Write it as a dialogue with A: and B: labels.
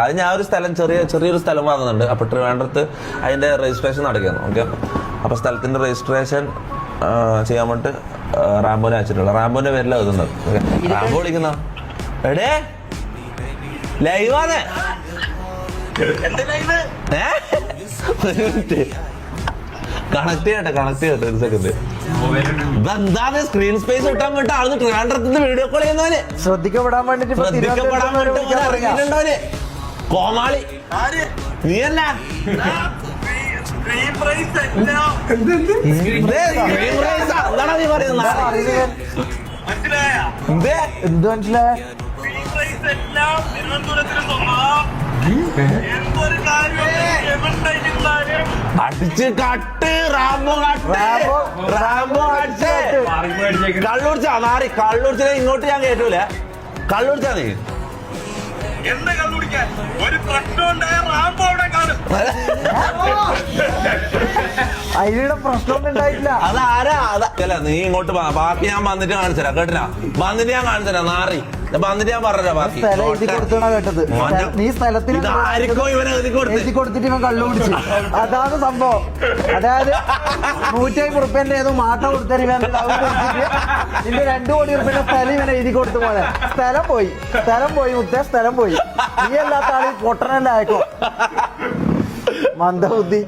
A: അത് ഞാൻ ഒരു സ്ഥലം ചെറിയൊരു സ്ഥലം വാങ്ങുന്നുണ്ട്. അപ്പൊ ട്രിവാൻഡ്രത്ത് അതിന്റെ രജിസ്ട്രേഷൻ നടക്കുന്നു. ഓക്കെ, അപ്പൊ സ്ഥലത്തിന്റെ രജിസ്ട്രേഷൻ ചെയ്യാൻ വേണ്ടിട്ട് റാംബോനെ അയച്ചിട്ടുള്ള റാംബോന്റെ പേരിൽ എഴുതുന്നത്. റാംബോ വിളിക്കുന്ന എടേ ലൈവാണ്. കണക്ട് ചെയ്യട്ടെ ഒരു സെക്കൻഡ്. എന്താ സ്ക്രീൻ സ്പേസ് കിട്ടാൻ വേണ്ടി ആള് ട്രിവാൻഡ്രത്ത് വീഡിയോ കോൾ ചെയ്യുന്നവന്
B: ശ്രദ്ധിക്കപ്പെടാൻ വേണ്ടിട്ട്
A: ഇറങ്ങിയിട്ടുണ്ടവന്. കോമാളി നീ അല്ല എന്താണോ നീ പറയുന്നത്?
B: എന്ത് മനസ്സിലായ
A: അടിച്ച് കട്ട് റാംബോ കള്ളുടിച്ചാ നാറി. കള്ളുടിച്ചാൽ ഇങ്ങോട്ട് ഞാൻ കേട്ടൂല. കള്ളുടിച്ചാ നീ
C: എന്താ കണ്ടുപിടിക്കാൻ ഒരു പ്രശ്നം ഉണ്ടായ റാംബോ അവിടെ കാണും.
B: അതിലൂടെ പ്രശ്നമൊന്നും ഉണ്ടായിട്ടില്ല.
A: അതാരാ അതല്ല നീ ഇങ്ങോട്ട് ബാക്കി ഞാൻ വന്നിട്ട് കാണിച്ചുതരാം. കേട്ടില്ല? വന്നിട്ട് ഞാൻ കാണിച്ചുതരാം. നാറി വന്നിട്ട് ഞാൻ പറഞ്ഞ ബാക്കി
B: സ്ഥലം എഴുതി കൊടുത്തണ കേട്ടത്. നീ സ്ഥലത്തിന്
A: ആർക്കോ ഇവനെ
B: എഴുതി കൊടുത്തിട്ട് ഇവൻ കള്ളു കുടിച്ചു. അതാണ് സംഭവം. അതായത് 150 റുപ്യന്റെ ഏതോ മാട്ട കൊടുത്തത് ഇവൻ ഇതിന്റെ 2 കോടി റുപ്യന്റെ സ്ഥലം ഇവനെ എഴുതി കൊടുത്തു പോലെ. സ്ഥലം പോയി മുത്തേ, സ്ഥലം പോയി. നീ അല്ലാത്ത ആള് പൊട്ടനല്ല ആയിക്കോ. മന്ദബുദ്ധി.